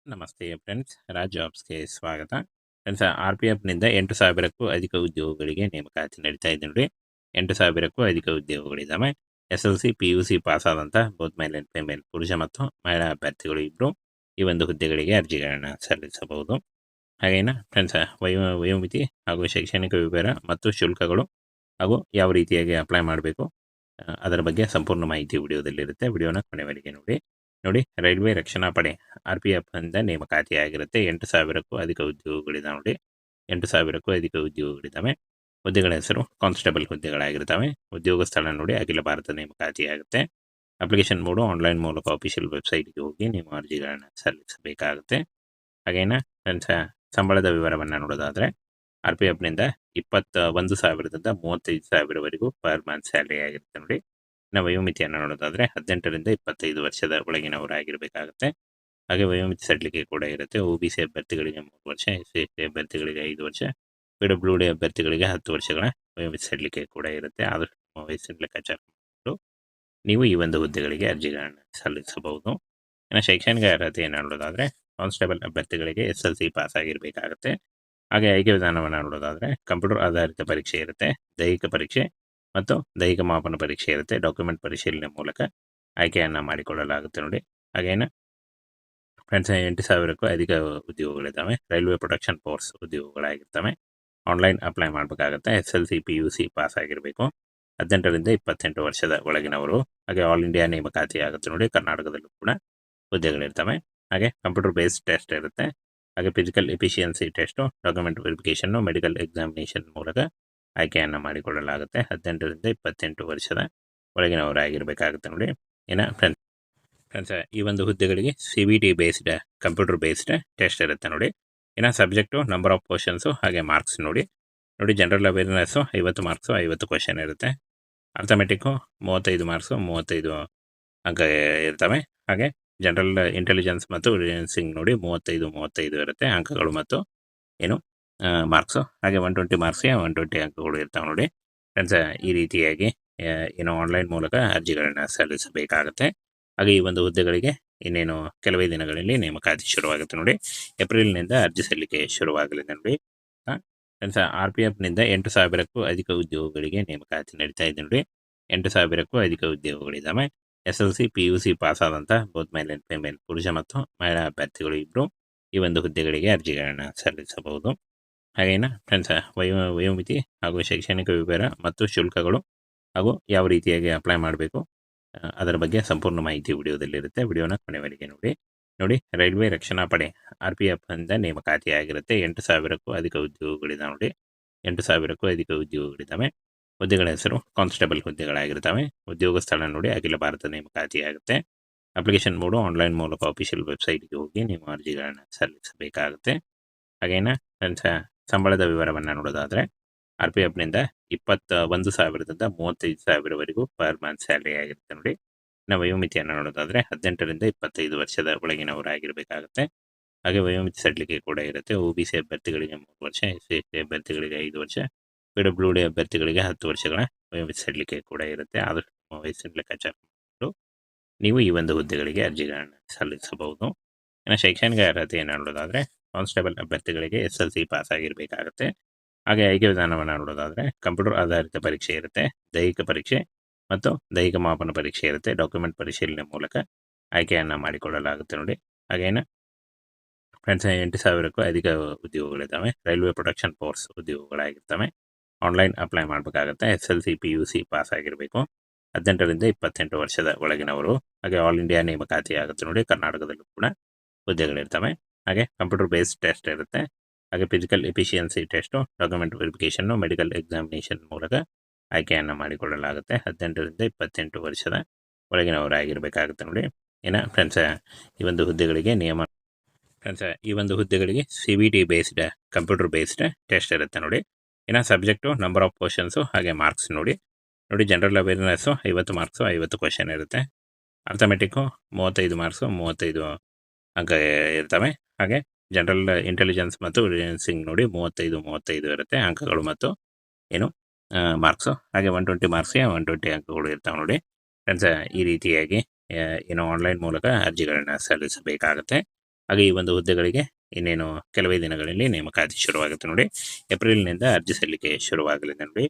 ನಮಸ್ತೆ ಫ್ರೆಂಡ್ಸ್, ರಾಜ್ ಜಾಬ್ಸ್‌ಗೆ ಸ್ವಾಗತ. ಫ್ರೆಂಡ್ಸ್, RPFನಿಂದ 8,000ಕ್ಕೂ ಅಧಿಕ ಉದ್ಯೋಗಗಳಿಗೆ ನೇಮಕಾತಿ ನಡೀತಾ ಇದೆ ನೋಡಿ. 8,000ಕ್ಕೂ ಅಧಿಕ ಉದ್ಯೋಗಗಳಿದ್ದಾವೆ. SLC, PUC ಪಾಸ್ ಆದಂಥ ಬೋತ್ ಮೇಲ್ ಆ್ಯಂಡ್ ಫಿಮೇಲ್ ಪುರುಷ ಮತ್ತು ಮಹಿಳಾ ಅಭ್ಯರ್ಥಿಗಳು ಇಬ್ಬರು ಈ ಒಂದು ಹುದ್ದೆಗಳಿಗೆ ಅರ್ಜಿಗಳನ್ನು ಸಲ್ಲಿಸಬಹುದು. ಹಾಗೇನ ಫ್ರೆಂಡ್ಸ್, ವಯೋಮಿತಿ ಹಾಗೂ ಶೈಕ್ಷಣಿಕ ವಿವರ ಮತ್ತು ಶುಲ್ಕಗಳು ಹಾಗೂ ಯಾವ ರೀತಿಯಾಗಿ ಅಪ್ಲೈ ಮಾಡಬೇಕು ಅದರ ಬಗ್ಗೆ ಸಂಪೂರ್ಣ ಮಾಹಿತಿ ವಿಡಿಯೋದಲ್ಲಿರುತ್ತೆ. ವಿಡಿಯೋನ ಕೊನೆವರೆಗೆ ನೋಡಿ. ರೈಲ್ವೆ ರಕ್ಷಣಾ ಪಡೆ RPF ಇಂದ ನೇಮಕಾತಿಯಾಗಿರುತ್ತೆ. 8,000ಕ್ಕೂ ಅಧಿಕ ಉದ್ಯೋಗಗಳಿದಾವೆ ನೋಡಿ. 8,000ಕ್ಕೂ ಅಧಿಕ ಉದ್ಯೋಗಗಳಿದ್ದಾವೆ. ಹುದ್ದೆಗಳ ಹೆಸರು ಕಾನ್ಸ್ಟೇಬಲ್ ಹುದ್ದೆಗಳಾಗಿರ್ತವೆ. ಉದ್ಯೋಗ ಸ್ಥಳ ನೋಡಿ ಅಖಿಲ ಭಾರತ ನೇಮಕಾತಿಯಾಗುತ್ತೆ. ಅಪ್ಲಿಕೇಶನ್ ಮೋಡು ಆನ್ಲೈನ್ ಮೂಲಕ ಆಫಿಷಿಯಲ್ ವೆಬ್ಸೈಟ್ಗೆ ಹೋಗಿ ನೀವು ಅರ್ಜಿಗಳನ್ನು ಸಲ್ಲಿಸಬೇಕಾಗುತ್ತೆ. ಹಾಗೇನ ಫ್ರೆಂಡ್ಸ್, ಸಂಬಳದ ವಿವರವನ್ನು ನೋಡೋದಾದರೆ RPFನಿಂದ 21,000ದಿಂದ 35,000ವರೆಗೂ ಪರ್ ಮಂತ್ ಸ್ಯಾಲರಿ ಆಗಿರುತ್ತೆ ನೋಡಿ. ನಾವು ವಯೋಮಿತಿಯನ್ನು ನೋಡೋದಾದರೆ 18ರಿಂದ 25 ವರ್ಷದ ಒಳಗಿನವರಾಗಿರಬೇಕಾಗುತ್ತೆ. ಹಾಗೆ ವಯೋಮಿತಿ ಸಡಿಲಿಕೆ ಕೂಡ ಇರುತ್ತೆ. OBC ಅಭ್ಯರ್ಥಿಗಳಿಗೆ 3 ವರ್ಷ, SC ಅಭ್ಯರ್ಥಿಗಳಿಗೆ 5 ವರ್ಷ, PWD ಅಭ್ಯರ್ಥಿಗಳಿಗೆ 10 ವರ್ಷಗಳ ವಯೋಮಿತಿ ಸಡಿಲಿಕೆ ಕೂಡ ಇರುತ್ತೆ. ಆದಷ್ಟು ನಿಮ್ಮ ವಯಸ್ಸಿನ ಲೆಕ್ಕಾಚಾರ ಮಾಡಿಕೊಂಡು ನೀವು ಈ ಒಂದು ಹುದ್ದೆಗಳಿಗೆ ಅರ್ಜಿಗಳನ್ನು ಸಲ್ಲಿಸಬಹುದು. ಇನ್ನು ಶೈಕ್ಷಣಿಕ ಅರ್ಹತೆಯನ್ನು ನೋಡೋದಾದರೆ ಕಾನ್ಸ್ಟೇಬಲ್ ಅಭ್ಯರ್ಥಿಗಳಿಗೆ SLC ಪಾಸ್ ಆಗಿರಬೇಕಾಗುತ್ತೆ. ಹಾಗೆ ಆಯ್ಕೆ ವಿಧಾನವನ್ನು ನೋಡೋದಾದರೆ ಕಂಪ್ಯೂಟರ್ ಆಧಾರಿತ ಪರೀಕ್ಷೆ ಇರುತ್ತೆ, ದೈಹಿಕ ಪರೀಕ್ಷೆ ಮತ್ತು ದೈಹಿಕ ಮಾಪನ ಪರೀಕ್ಷೆ ಇರುತ್ತೆ. ಡಾಕ್ಯುಮೆಂಟ್ ಪರಿಶೀಲನೆ ಮೂಲಕ ಆಯ್ಕೆಯನ್ನು ಮಾಡಿಕೊಳ್ಳಲಾಗುತ್ತೆ ನೋಡಿ. ಹಾಗೇನು ಫ್ರೆಂಡ್ಸ್, 8,000ಕ್ಕೂ ಅಧಿಕ ಉದ್ಯೋಗಗಳಿದ್ದಾವೆ. ರೈಲ್ವೆ ಪ್ರೊಡಕ್ಷನ್ ಫೋರ್ಸ್ ಉದ್ಯೋಗಗಳಾಗಿರ್ತವೆ. ಆನ್ಲೈನ್ ಅಪ್ಲೈ ಮಾಡಬೇಕಾಗುತ್ತೆ. SLC, PUC ಪಾಸ್ ಆಗಿರಬೇಕು. 18ರಿಂದ 28 ವರ್ಷದ ಒಳಗಿನವರು. ಹಾಗೆ ಆಲ್ ಇಂಡಿಯಾ ನೇಮಕಾತಿ ಆಗುತ್ತೆ ನೋಡಿ. ಕರ್ನಾಟಕದಲ್ಲೂ ಕೂಡ ಹುದ್ದೆಗಳಿರ್ತವೆ. ಹಾಗೆ ಕಂಪ್ಯೂಟರ್ ಬೇಸ್ಡ್ ಟೆಸ್ಟ್ ಇರುತ್ತೆ. ಹಾಗೆ physical efficiency test, document verification, medical examination ಮೂಲಕ ಆಯ್ಕೆಯನ್ನು ಮಾಡಿಕೊಳ್ಳಲಾಗುತ್ತೆ. 18ರಿಂದ 28 ವರ್ಷದ ಒಳಗಿನವರಾಗಿರಬೇಕಾಗುತ್ತೆ ನೋಡಿ. ಇನ್ನು ಫ್ರೆಂಡ್ಸ್, ಈ ಒಂದು ಹುದ್ದೆಗಳಿಗೆ CBT based computer based test ಇರುತ್ತೆ ನೋಡಿ. ಇನ್ನು ಸಬ್ಜೆಕ್ಟು, ನಂಬರ್ ಆಫ್ ಕ್ವಶನ್ಸು ಹಾಗೆ ಮಾರ್ಕ್ಸ್ ನೋಡಿ. ಜನರಲ್ ಅವೇರ್ನೆಸ್ಸು 50 ಮಾರ್ಕ್ಸು, 50 ಕ್ವಶನ್ ಇರುತ್ತೆ. ಅರ್ಥಮೆಟಿಕ್ಕು 35 ಮಾರ್ಕ್ಸು, 35 ಅಂಕ ಇರ್ತವೆ. ಹಾಗೆ ಜನರಲ್ ಇಂಟೆಲಿಜೆನ್ಸ್ ಮತ್ತು ರೀಸನಿಂಗ್ ನೋಡಿ 35 ಇರುತ್ತೆ ಅಂಕಗಳು ಮತ್ತು ಮಾರ್ಕ್ಸು. ಹಾಗೆ 120 ಮಾರ್ಕ್ಸ್ಗೆ 120 ಅಂಕಗಳು ಇರ್ತವೆ ನೋಡಿ. ಫ್ರೆಂಡ್ಸ್, ಈ ರೀತಿಯಾಗಿ ಆನ್ಲೈನ್ ಮೂಲಕ ಅರ್ಜಿಗಳನ್ನು ಸಲ್ಲಿಸಬೇಕಾಗುತ್ತೆ. ಹಾಗೆ ಈ ಒಂದು ಹುದ್ದೆಗಳಿಗೆ ಇನ್ನೇನು ಕೆಲವೇ ದಿನಗಳಲ್ಲಿ ನೇಮಕಾತಿ ಶುರುವಾಗುತ್ತೆ ನೋಡಿ. ಏಪ್ರಿಲ್ನಿಂದ ಅರ್ಜಿ ಸಲ್ಲಿಕೆ ಶುರುವಾಗಲಿದೆ ನೋಡಿ. ಫ್ರೆಂಡ್ಸ್, RPFನಿಂದ 8,000ಕ್ಕೂ ಅಧಿಕ ಉದ್ಯೋಗಗಳಿಗೆ ನೇಮಕಾತಿ ನಡೀತಾ ಇದೆ ನೋಡಿ. 8,000ಕ್ಕೂ ಅಧಿಕ ಉದ್ಯೋಗಗಳಿದ್ದಾವೆ. SLC, PUC ಪಾಸ್ ಆದಂಥ ಬೋತ್ ಮೇಲ್ ಆ್ಯಂಡ್ ಫಿಮೇಲ್ ಪುರುಷ ಮತ್ತು ಮಹಿಳಾ ಅಭ್ಯರ್ಥಿಗಳು ಇಬ್ಬರು ಈ ಒಂದು ಹುದ್ದೆಗಳಿಗೆ ಅರ್ಜಿಗಳನ್ನು ಸಲ್ಲಿಸಬಹುದು. ಹಾಗೇನ ಫ್ರೆಂಡ್ಸ್, ವಯೋಮಿತಿ ಹಾಗೂ ಶೈಕ್ಷಣಿಕ ವಿವರ ಮತ್ತು ಶುಲ್ಕಗಳು ಹಾಗೂ ಯಾವ ರೀತಿಯಾಗಿ ಅಪ್ಲೈ ಮಾಡಬೇಕು ಅದರ ಬಗ್ಗೆ ಸಂಪೂರ್ಣ ಮಾಹಿತಿ ವಿಡಿಯೋದಲ್ಲಿರುತ್ತೆ. ವಿಡಿಯೋನ ಕೊನೆವರೆಗೆ ನೋಡಿ. ರೈಲ್ವೆ ರಕ್ಷಣಾ ಪಡೆ RPFನಿಂದ ನೇಮಕಾತಿಯಾಗಿರುತ್ತೆ. 8,000ಕ್ಕೂ ಅಧಿಕ ಉದ್ಯೋಗಗಳಿದ್ದಾವೆ ನೋಡಿ. 8,000ಕ್ಕೂ ಅಧಿಕ ಉದ್ಯೋಗಗಳಿದ್ದಾವೆ. ಹುದ್ದೆಗಳ ಹೆಸರು ಕಾನ್ಸ್ಟೇಬಲ್ ಹುದ್ದೆಗಳಾಗಿರ್ತವೆ. ಉದ್ಯೋಗ ಸ್ಥಳ ನೋಡಿ ಅಖಿಲ ಭಾರತ ನೇಮಕಾತಿಯಾಗುತ್ತೆ. ಅಪ್ಲಿಕೇಶನ್ ಮೋಡು ಆನ್ಲೈನ್ ಮೂಲಕ ಆಫಿಷಿಯಲ್ ವೆಬ್ಸೈಟ್ಗೆ ಹೋಗಿ ನೀವು ಅರ್ಜಿಗಳನ್ನು ಸಲ್ಲಿಸಬೇಕಾಗುತ್ತೆ. ಹಾಗೇನ ಫ್ರೆಂಡ್ಸ್, ಸಂಬಳದ ವಿವರವನ್ನು ನೋಡೋದಾದರೆ RPFನಿಂದ 21,000ದಿಂದ 35,000ವರೆಗೂ ಪರ್ ಮಂತ್ ಸ್ಯಾಲರಿ ಆಗಿರುತ್ತೆ ನೋಡಿ. ನಾವು ವಯೋಮಿತಿಯನ್ನು ನೋಡೋದಾದರೆ 18ರಿಂದ 25 ವರ್ಷದ ಒಳಗಿನವರಾಗಿರಬೇಕಾಗುತ್ತೆ. ಹಾಗೆ ವಯೋಮಿತಿ ಸಡಿಲಿಕೆ ಕೂಡ ಇರುತ್ತೆ. OBC ಅಭ್ಯರ್ಥಿಗಳಿಗೆ 3 ವರ್ಷ, SC ಅಭ್ಯರ್ಥಿಗಳಿಗೆ 5 ವರ್ಷ, PWD ಅಭ್ಯರ್ಥಿಗಳಿಗೆ 10 ವರ್ಷಗಳ ವಯೋಮಿತಿ ಸಡಿಲಿಕೆ ಕೂಡ ಇರುತ್ತೆ. ಆದಷ್ಟು ನಿಮ್ಮ ವಯಸ್ಸಿನ ಲೆಕ್ಕಾಚಾರ ಮಾಡಿಕೊಂಡು ನೀವು ಈ ಒಂದು ಹುದ್ದೆಗಳಿಗೆ ಅರ್ಜಿಗಳನ್ನು ಸಲ್ಲಿಸಬಹುದು. ಇನ್ನು ಶೈಕ್ಷಣಿಕ ಅರ್ಹತೆಯನ್ನು ನೋಡೋದಾದರೆ ಕಾನ್ಸ್ಟೇಬಲ್ ಅಭ್ಯರ್ಥಿಗಳಿಗೆ SLC ಪಾಸ್ ಆಗಿರಬೇಕಾಗುತ್ತೆ. ಹಾಗೆ ಆಯ್ಕೆ ವಿಧಾನವನ್ನು ನೋಡೋದಾದರೆ ಕಂಪ್ಯೂಟರ್ ಆಧಾರಿತ ಪರೀಕ್ಷೆ ಇರುತ್ತೆ, ದೈಹಿಕ ಪರೀಕ್ಷೆ ಮತ್ತು ದೈಹಿಕ ಮಾಪನ ಪರೀಕ್ಷೆ ಇರುತ್ತೆ. ಡಾಕ್ಯುಮೆಂಟ್ ಪರಿಶೀಲನೆ ಮೂಲಕ ಆಯ್ಕೆಯನ್ನು ಮಾಡಿಕೊಳ್ಳಲಾಗುತ್ತೆ ನೋಡಿ. ಹಾಗೇನು ಫ್ರೆಂಡ್ಸ್, 8,000ಕ್ಕೂ ಅಧಿಕ ಉದ್ಯೋಗಗಳಿದ್ದಾವೆ. ರೈಲ್ವೆ ಪ್ರೊಡಕ್ಷನ್ ಫೋರ್ಸ್ ಉದ್ಯೋಗಗಳಾಗಿರ್ತವೆ. ಆನ್ಲೈನ್ ಅಪ್ಲೈ ಮಾಡಬೇಕಾಗುತ್ತೆ. SLC, PUC ಪಾಸ್ ಆಗಿರಬೇಕು. 18ರಿಂದ 28 ವರ್ಷದ ಒಳಗಿನವರು. ಹಾಗೆ ಆಲ್ ಇಂಡಿಯಾ ನೇಮಕಾತಿ ಆಗುತ್ತೆ ನೋಡಿ. ಕರ್ನಾಟಕದಲ್ಲೂ ಕೂಡ ಹುದ್ದೆಗಳಿರ್ತವೆ. ಹಾಗೆ ಕಂಪ್ಯೂಟರ್ ಬೇಸ್ಡ್ ಟೆಸ್ಟ್ ಇರುತ್ತೆ. ಹಾಗೆ physical efficiency test, document verification, medical examination ಮೂಲಕ ಆಯ್ಕೆಯನ್ನು ಮಾಡಿಕೊಳ್ಳಲಾಗುತ್ತೆ. 18ರಿಂದ 28 ವರ್ಷದ ಒಳಗಿನವರಾಗಿರಬೇಕಾಗುತ್ತೆ ನೋಡಿ. ಇನ್ನು ಫ್ರೆಂಡ್ಸ್, ಈ ಒಂದು ಹುದ್ದೆಗಳಿಗೆ CBT based computer based test ಇರುತ್ತೆ ನೋಡಿ. ಇನ್ನು ಸಬ್ಜೆಕ್ಟು, ನಂಬರ್ ಆಫ್ ಕ್ವಶನ್ಸು ಹಾಗೆ ಮಾರ್ಕ್ಸ್ ನೋಡಿ. ಜನರಲ್ ಅವೇರ್ನೆಸ್ಸು 50 ಮಾರ್ಕ್ಸು, 50 ಕ್ವಶನ್ ಇರುತ್ತೆ. ಅರ್ಥಮೆಟಿಕ್ಕು 35 ಮಾರ್ಕ್ಸು, 35 ಅಂಕ ಇರ್ತವೆ. ಹಾಗೆ ಜನರಲ್ ಇಂಟೆಲಿಜೆನ್ಸ್ ಮತ್ತು ರೀಸನಿಂಗ್ ನೋಡಿ 35 ಇರುತ್ತೆ ಅಂಕಗಳು ಮತ್ತು ಮಾರ್ಕ್ಸು. ಹಾಗೆ 120 ಮಾರ್ಕ್ಸ್ಗೆ 120 ಅಂಕಗಳು ಇರ್ತವೆ ನೋಡಿ. ಫ್ರೆಂಡ್ಸ್, ಈ ರೀತಿಯಾಗಿ ಆನ್ಲೈನ್ ಮೂಲಕ ಅರ್ಜಿಗಳನ್ನ ಸಲ್ಲಿಸಬೇಕಾಗುತ್ತೆ. ಹಾಗೆ ಈ ಒಂದು ಹುದ್ದೆಗಳಿಗೆ ಇನ್ನೇನು ಕೆಲವೇ ದಿನಗಳಲ್ಲಿ ನೇಮಕಾತಿ ಶುರುವಾಗುತ್ತೆ ನೋಡಿ. ಏಪ್ರಿಲ್ನಿಂದ ಅರ್ಜಿ ಸಲ್ಲಿಕೆ ಶುರುವಾಗಲಿದೆ ನೋಡಿ.